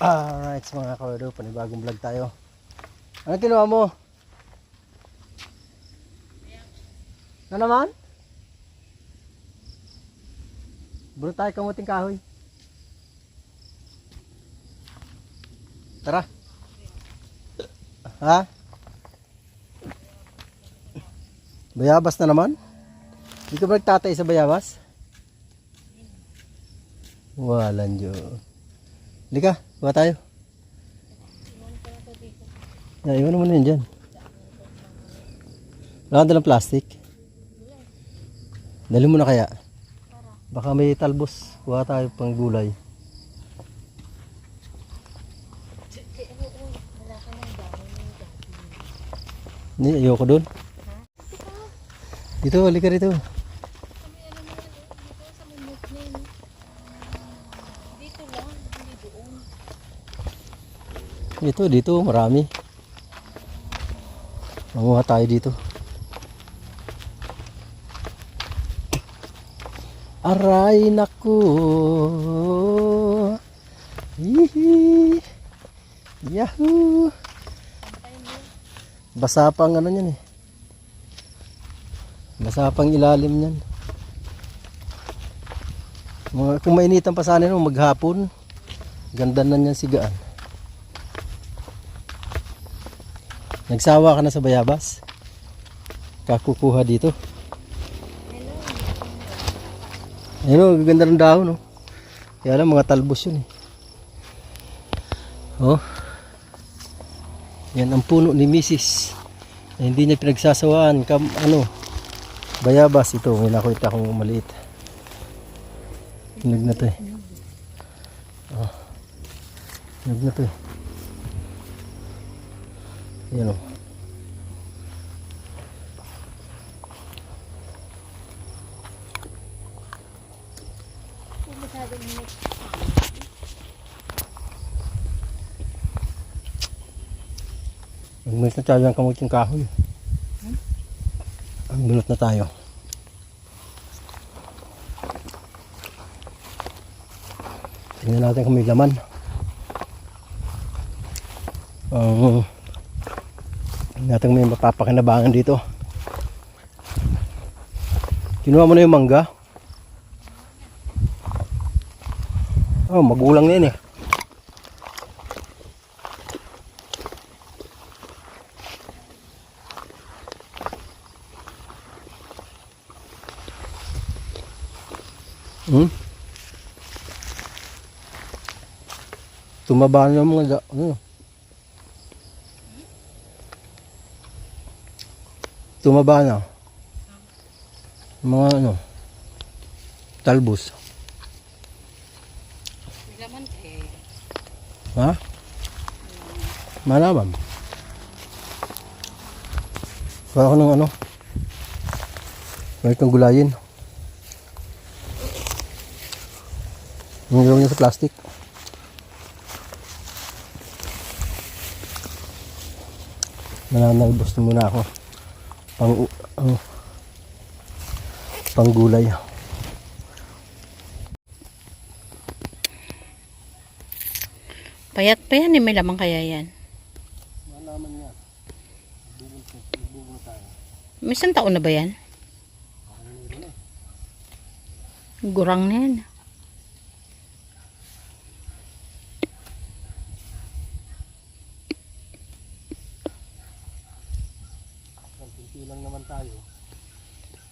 Alright mga kawedo, panibagong vlog tayo. Ano kinuha mo? Ano naman? Bro tayo kamuting kahoy. Tara. Ha? Bayabas na naman? Hindi ka ba nagtatay sa bayabas? Walang Diyos. Hindi ka, kuha tayo. Iwan mo na yun dyan. Wala ka dalang plastic. Dali mo na kaya. Baka may talbos. Kuha tayo pang gulay. Hindi, ayoko dun. Dito, halika rito. Dito, marami. Manguha tayo dito. Aray, naku. Hihi. Yahoo. Basa pang ano yan eh. Basa pang ilalim yan. Kung mainitan pa sana nung maghapon, ganda na yan sigaan. Nagsawa ka na sa bayabas? Kakukuha dito? Ayun o, ganda ng dahon no? Kaya lang mga talbos yun eh. Oh. Yan ang puno ni Mrs. Na hindi niya pinagsasawaan. Bayabas ito. May nakita akong maliit. Hinog na to eh. Oh. Hinog na to eh. Yan o. Magmilit na tayo ang kamuting kahoy. Magmilit na tayo. Tingnan natin kung may laman. Natin may mapapakinabangan dito. Kinuha mo na yung mangga. Oh, magulang na yun eh. Tumaba na yung mga tumaba na mga talbos. Laman eh. Ha? Malaman. Kaya ako ng may kang gulayin. Yung gawin niya sa plastic. Nananalbos na muna ako. Pang gulay. Payat pa yan eh. May lamang kaya yan. Malaman niya. Bubunta tayo. May isang taon na ba yan? Gurang na yan. Kunti lang naman tayo.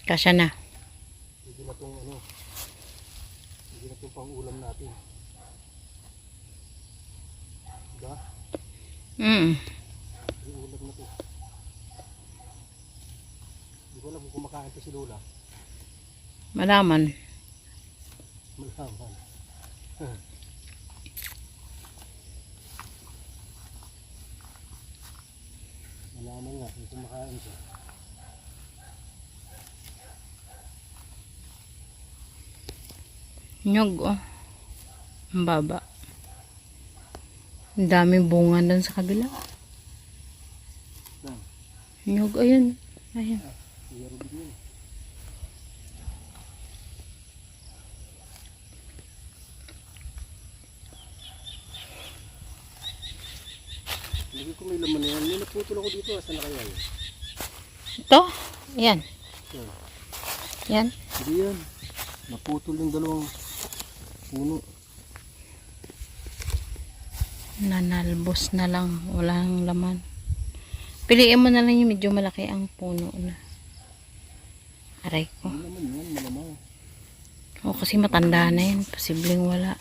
Kasya na. Hindi na itong hindi na itong pang-ulam natin. Diba? Yung ulam na ito. Hindi ko alam kung kumakain ito si Lola. Malaman. Malaman. Malaman nga kung kumakain siya. Nyog oh. Ang baba. Ang daming bunga doon sa kabila. Nyog, ayun. Ayun. Hindi ko may laman na yan. May naputol ako dito. Asan na kaya yun? Ito? Yan. Yan. Yan. Hindi yan. Naputol yung dalawang puno. Nanalbos na lang. Walang laman. Piliin mo na lang yung medyo malaki ang puno na. Aray ko. May laman yan. Malamang. O kasi matanda na yan. Posibleng wala.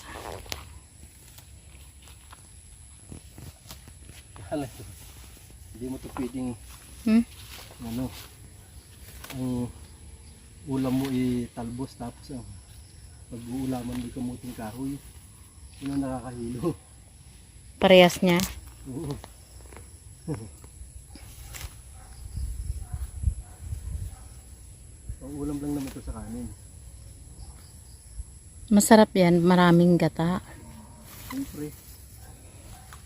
Hala. Hindi mo ito pwedeng ano, ang ulam mo italbos tapos ang pag-uulaman di kamuting kahoy. Yun ang nakakahilo. Parehas niya. Oo. Ang ulam lang naman ito sa kanin. Masarap yan. Maraming gata. Siyempre.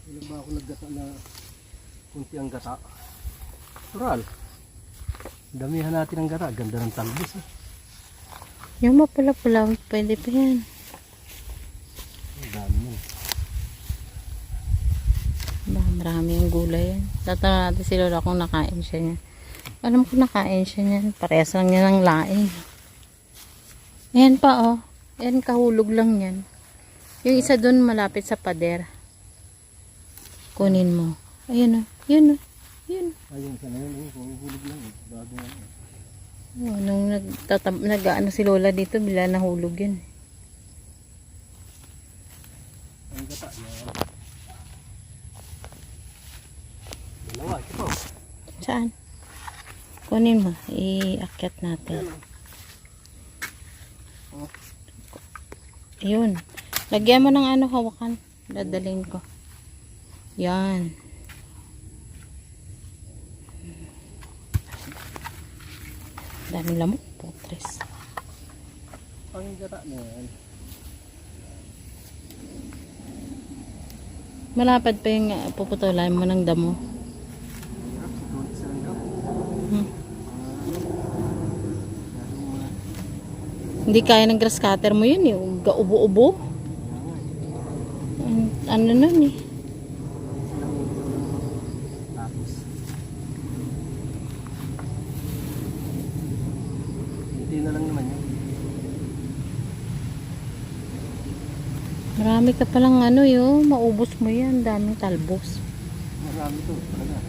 Ilan ba ako naggata na kunti ang gata? Natural. Damihan natin ang gata. Ganda ng talbos. Yung mapula-pula, pwede pa yan. Ang dami yun. Ba, marami yung gulay yan. Tatanong natin si Lola kung nakain siya niyan. Alam ko nakain siya niyan. Parehas lang niya ng laing. Ayan pa oh. Ayan kahulog lang yan. Yung isa dun malapit sa pader. Kunin mo. Ayan oh. Yun oh. Yun. Ayun ka na yun. Hulog lang. Bago nga. Oh, nung nag-ano si Lola dito, bila nahulog yun. Ang gata na. Dalawa. Ito. Saan? Kunin mo. Iakyat natin. Ayun. Lagyan mo ng ano, hawakan. Dadalhin ko. Yan. Daming lamok. Potres. Ang gata na yan. Malapad pa yung puputulan mo ng damo. Hirap. Siguro isa lang daw. Hmm. Hindi kaya ng grass cutter mo yun eh. Ubo-ubo. Ano nun eh. Tapos hindi na lang naman yun. Marami ka palang ano yun. Maubos mo yan. Daming talbos. Marami to talaga.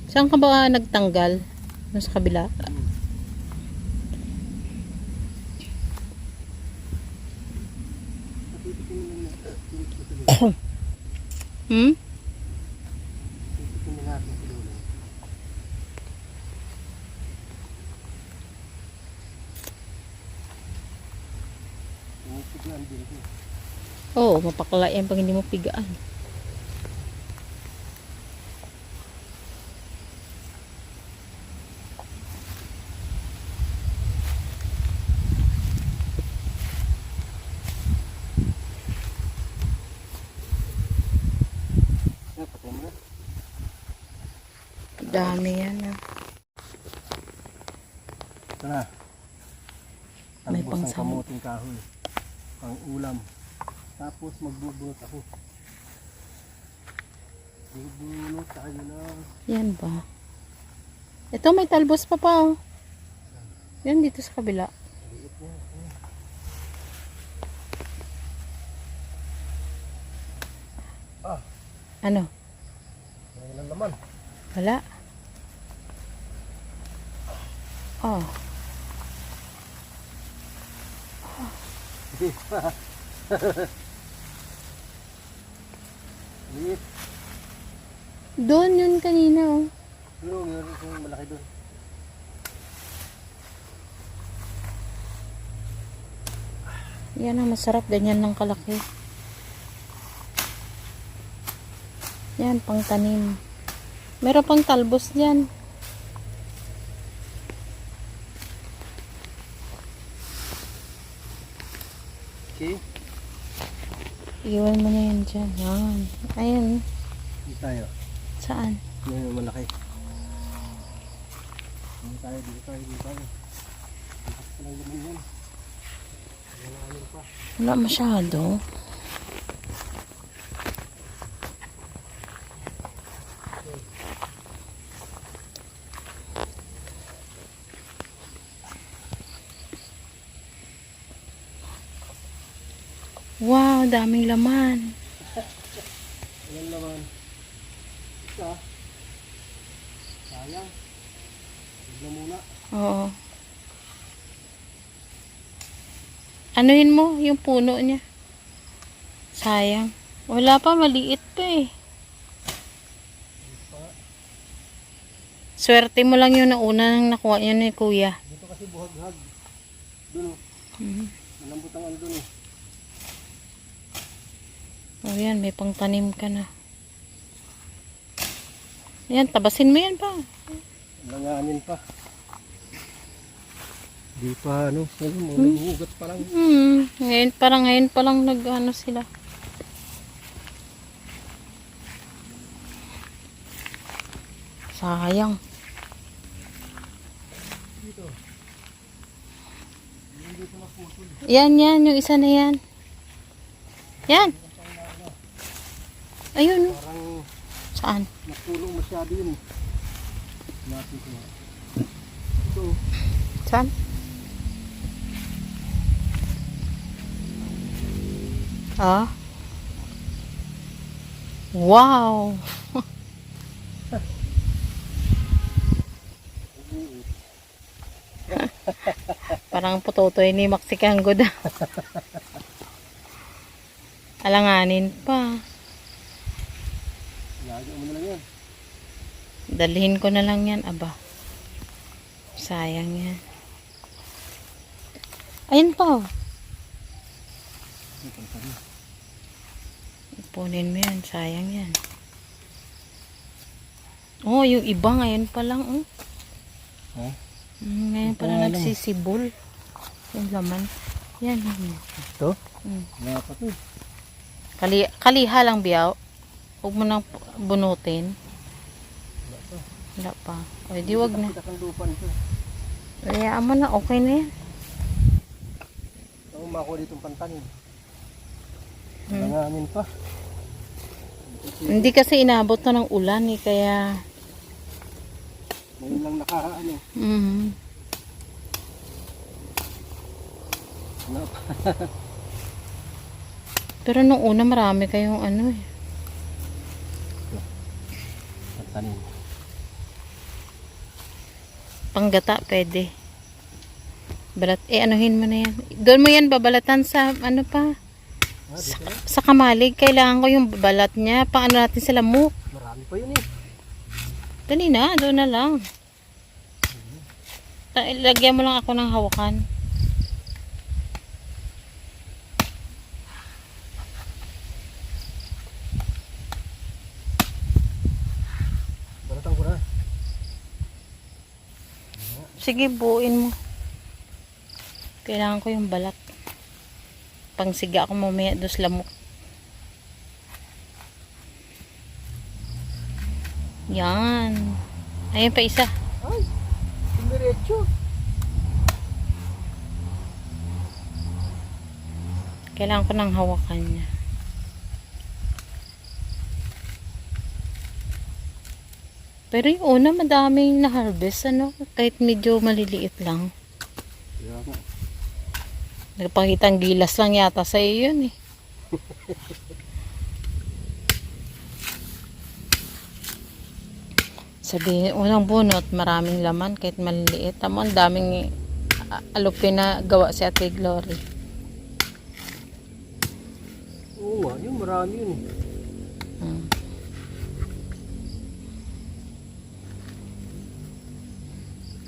Saan ka ba nagtanggal? Doon sa kabila? Hmm? Titignan natin si Lola. Tinitignan din ito. Oo, mapakala yan pag hindi mo pigaan. Patay mo na. Dami yan ah. Ito na. May Talbos ng pangsahog. kamuting kahoy. Pang ulam. Tapos magbubunot ako. Magbubunot tayo lang. Yan ba? Ito may talbos pa oh. Yan dito sa kabila. Liit niya. Ano? Mayroon naman. Wala. Oh. Liit. Doon yun kanina oh. Yung malaki doon. Yan ang masarap. Ganyan lang kalaki. Yan, pang tanim. Meron pang talbos dyan. Okay. Iwan mo na yan dyan. Yan. Ayan. Hindi tayo. Saan? Yan yung malaki. Dito tayo, dito tayo, dito tayo. Dito pa lang naman yan. Wala ano pa. Wala masyado. Wow, daming laman. Ayan naman. Isa. Sayang. Huwag muna. Oo. Anuhin mo yung puno niya. Sayang. Wala pa, maliit pa eh. Swerte mo lang yun na unang nakuha yun ni kuya. Dito kasi buhag-hag. Doon oh. Malambot ang ano doon oh. Oh yan, may pangtanim ka na. Yan, tabasin mo yan pa. Langanin pa. Di pa ano, naghuhugat pa lang. Ngayon pa lang nag-ano sila. Sayang. Dito. Dito na puso. Yan, yung isa na yan. Yan. Ayun. Parang Saan? natulong masyado yun eh. Natin ko. Ito. Saan? Ah. Wow. Parang putotoy ni Mexican God. Alanganin pa. Lagi mo na lang yan. Dalhin ko na lang yan, aba. Sayang yan. Ayun pa. Ipunin mo yan, sayang yan. Oh, yung iba ngayon pa lang, oh. Ha? Ngayon pa lang nagsisibol. Yung laman. Yan. Ito? Wala pa to. Kaliha lang, biyaw. Huwag mo nang bunutin. Wala pa. O, di wag na. Kita kang lupa nito. Kaya mo na, okay na yan. Ito makuha ditong pantanin. Langanin pa. Hindi kasi inabot na ng ulan eh, kaya... Ngayon lang nakaano. Wala pa. Pero nung una marami kayong ano eh. Pantanin. Panggata, pwede. Balat, anuhin mo na yan. Doon mo yan babalatan sa, ano pa, sa kamalig. Kailangan ko yung balat niya. Paano natin sa lamok. Marami pa yun eh. Dali na, doon na lang. Lagyan mo lang ako ng hawakan. Balatan ko na. Sige, buuin mo. Kailangan ko yung balat. Pangsiga ako mamaya dos lamok. Yan. Ayun pa isa. Ay! Dumiretso. Kailangan ko ng hawakan niya. Pero yung una madaming na-harvest, ano? Kahit medyo maliliit lang. Kaya nga. Nagpakitang gilas lang yata sa iyo yun eh. Sabihin, unang bunot, maraming laman kahit maliliit. Tamo, ang daming alupin na gawa si Ate Glory. Oo nga, yun marami yun eh.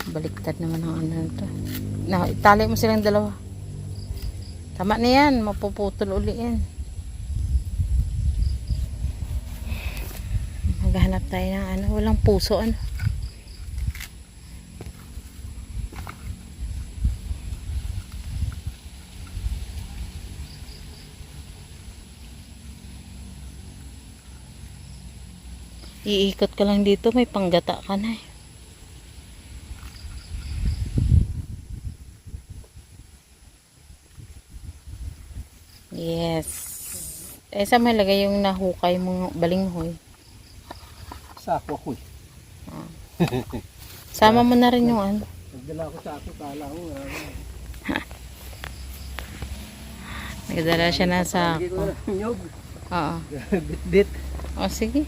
Baliktad naman ang ano nito. Itali mo silang dalawa. Tama na yan, mapuputol uli yan. Maghanap tayo ng ano, walang puso ano. Iikot ka lang dito, may panggata ka na eh. Yes. Eh, saan mo ilagay yung nahukay mong balinghoy? Sako ako eh. Sama mo na rin yung ano. Nagdala ko sako, kala ko. Nagdala siya na sa Lagi ko na ng nyog. Oo. Bit-bit. O, sige.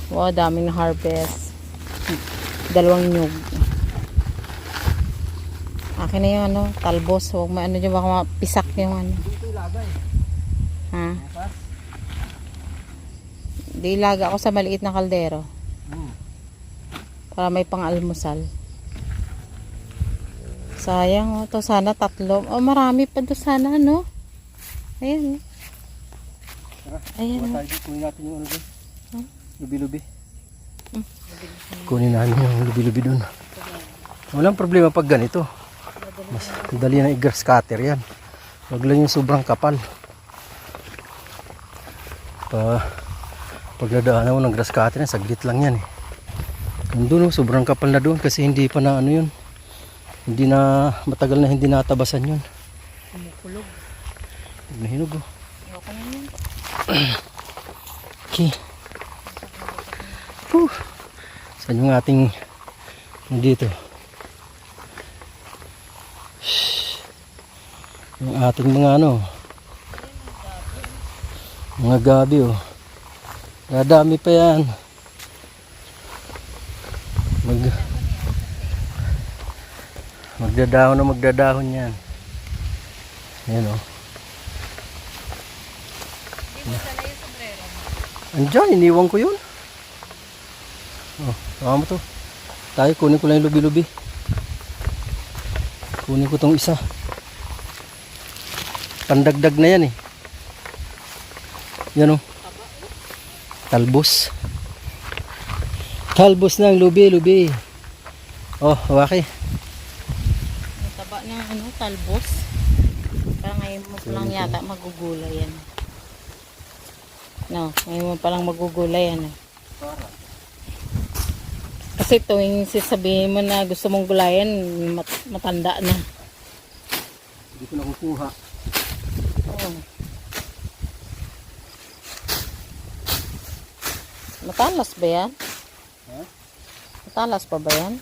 Wow, daming harvest. 2 nyug. Akin na yung ano, talbos. Huwag mo ano dyan, baka mapisak yung ano. Dito ilagay. Ha? Bukas. Di ilaga ako sa maliit na kaldero. Para may pang-almusal. Sayang, oh. To sana 3. Oh, marami pa to sana, ano? Ayan, oh. Ayan, Bukas oh. tayo dito. Kunin natin yung ano doon. Hmm? Lubi-lubi. Kunin natin yung lubi-lubi doon. Walang problema pag ganito. Mas dali na i-grass cutter yan. Wag lang yung sobrang kapal. Pag nadaanan mo ng grass cutter, saglit lang yan eh. Nandun oh, sobrang kapal na doon kasi hindi pa na ano yun. Hindi na, matagal na hindi natabasan yun. Kumukulog. Nahinog oh. Ayoko na yun. Okay. Whew. Saan yung ating dito? Yung ating mga ano, mga gabi oh. Nadami pa yan. Magdadahon yan. Yan oh. Andiyan, iniwan ko yun. Oh, tama mo to. Tayo, kunin ko lang yung lubi-lubi. Kunin ko tong isa. Pandagdag na yan eh. Yan oh. Talbos. Talbos ng lubi-lubi. Oh, waki. Ang taba ng ano, talbos. Parang ngayon mo pa lang yata magugulay yan. No, ngayon mo pa lang magugulay yan. Kasi tuwing sasabihin mo na gusto mong gulayan, matanda na. Hindi ko na kukuha. Oo. Matalas ba yan? Ha? Matalas pa ba yan?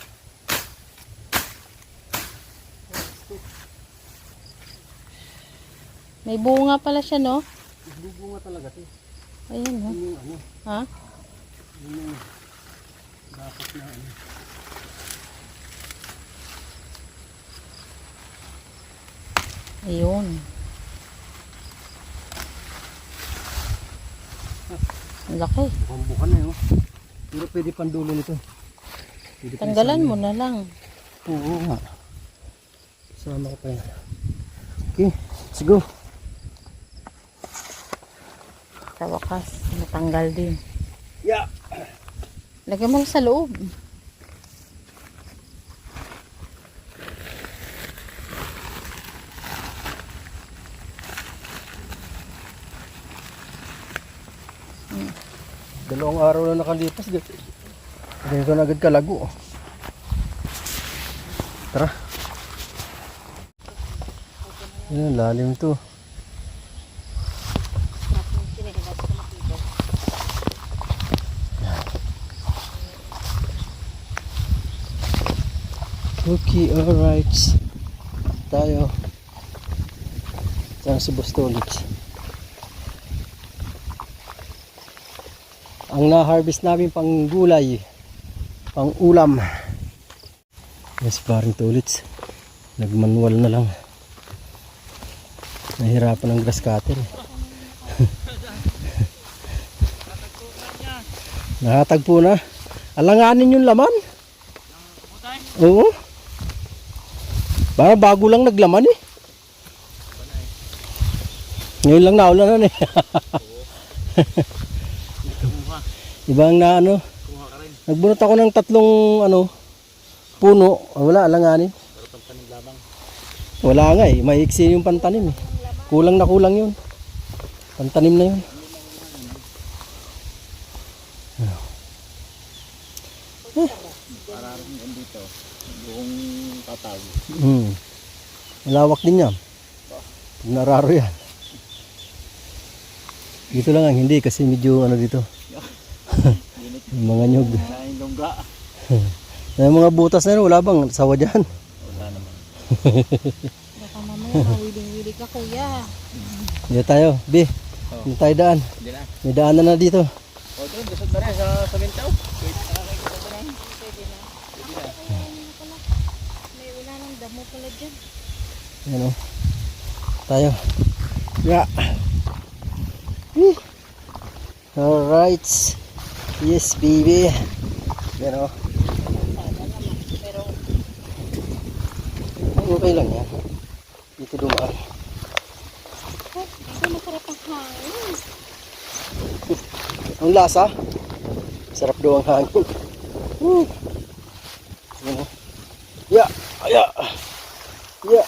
May bunga pala siya, no? Bunga talaga ito. Ayan, no? Yun yung ano. Ha? Yun yung dapat na ano. Ayun. Ang laki. Bukan-bukan na yun. Pero pwede pandulo nito. Pwede pa Tanggalan isama. mo na lang. Oo nga. Sama ko pa yan. Okay, let's go. Sa wakas, natanggal din. Yeah. Lagyan mo sa loob. Dalawang araw na nakalipas. Ganito na agad kalago. Tara. Yan, lalim to. Okay, alright. Tayo. Saan si Bostolits? Ang na-harvest namin pang gulay, pang ulam. Yes, paring tulits. Nagmanual na lang. Nahirapan ng grass cutter. Nakatagpo na. Alanganin yung laman. Oo. Parang bago lang naglaman eh. Ngayon lang naulanan eh. Ibang na ano. Nagbunot ako ng 3 ano puno. Wala alanganin. Wala nga eh. Maiksi yung pantanim eh. Kulang na kulang yun. Pantanim na yun. Parang dito, yung tatawag. Malawak din yan. Pag nararo yan. Dito lang ang hindi kasi medyo ano dito. Yung mga nyug. Kain longga. Yung mga butas na yun, wala bang sawa dyan? Wala naman. Baka mamaya mawiling-wili ka kuya. Dito tayo, B. Dito tayo daan. Hindi na. May daanan na dito. O doon, lusot na rin sa Mintaw. Wait, nakakita ko na. Pwede na. May wala nang damo pala dyan. Ayan o. Tayo. Yeah. Alright. Yes, baby. Ayan o. Pero Okay lang yan. Dito dumaan. dito masarap ang hangin. Ang lasa. Sarap daw ang hangin. Woo. Ayan o. Yeah. Yeah. Yeah.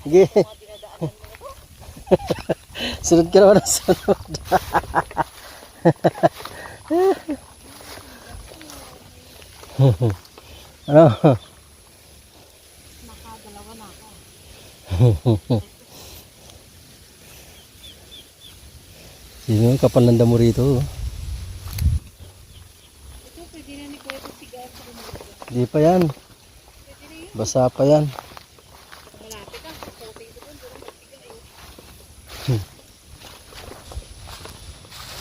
Sige. Sunod ka naman ang sunod. Ano? Nakadalawa na ako. Sino yung kapal ng damo rito? Ito pwede na ni Kuya Tigaan sa kumulog. Hindi pa yan. Basa pa yan. Malapit ang puting doon. Doon magtiga eh.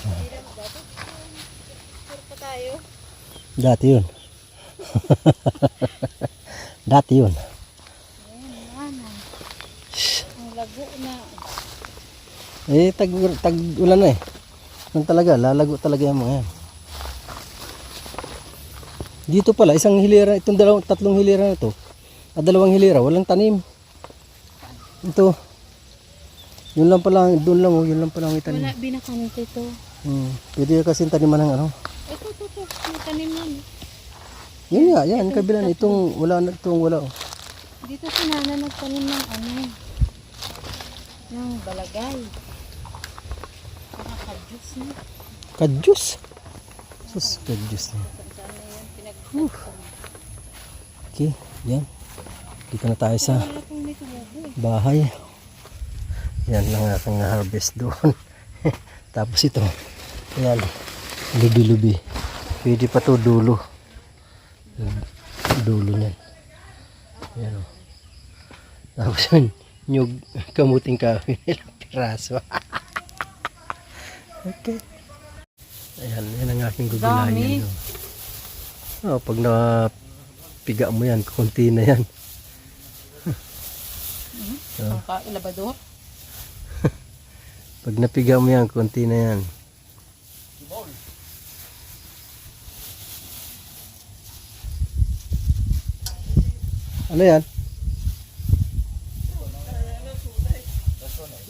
Hindi na magbato. Sure pa tayo. Dati yun. Dati yun. Ayan, mana. Ang lago na. Eh, tag ulan na eh. Yan talaga, lalago talaga yung mga yan. Dito pala, isang hilera, itong tatlong hilera na to. At dalawang hilera, walang tanim. Ito. Yun lang pala, doon lang, yun lang pala ang itanim. Wala binakante ito. Pwede kasi taniman ng ano. Ito. May tanim yan. Yun nga, yan, kabila na. Itong wala na, itong wala. Oh. Dito si Nana nagtanim ng ano. Ng balagay. Nakakadyos na. Kadyus. Sus, kadyus na. Saan na yan? Pinag-cut. Okay, yan. Dito na tayo sa Wala pong may tumubo eh. bahay. Yan lang aking harvest doon. Tapos ito. Ayan. Lubi-lubi. Pwede pa to dulo. Dulo na. Ayan o. Tapos yun. Nyug. Kamuting kahoy. Ilang piraso. Okay. Ayan. Yan ang aking gugulayan. Oh, pag napiga mo yan, kunti na yan. Ang kailabador. Pag napiga mo yan, konti na yan. Ano yan?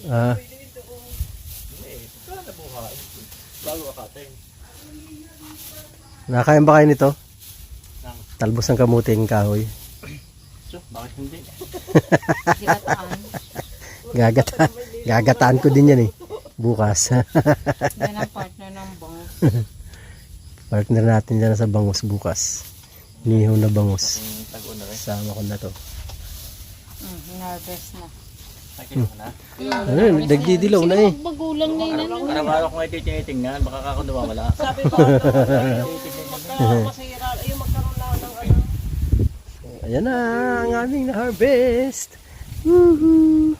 Ah, Bago akating. nakain ba kayo nito? Nang. Talbos ng kamuting kahoy. So, bakit hindi? Ginataan. Gagataan ko din yan eh. Bukas. Yan ang partner ng bangus. Partner natin dyan sa bangus bukas. Niho na bangus. Yung tago na rin. Sama ko na to. Harvest na. Nakita mo na. Ano yun? Nagdidilaw na eh. Magulang na yun. Ano? Araw-araw ko ngayon tinitingnan. Baka kakunduwa wala. Sabi ko, masira, yung magkaroon lang ng ano. Ayan na ang aming na-harvest. Woohoo!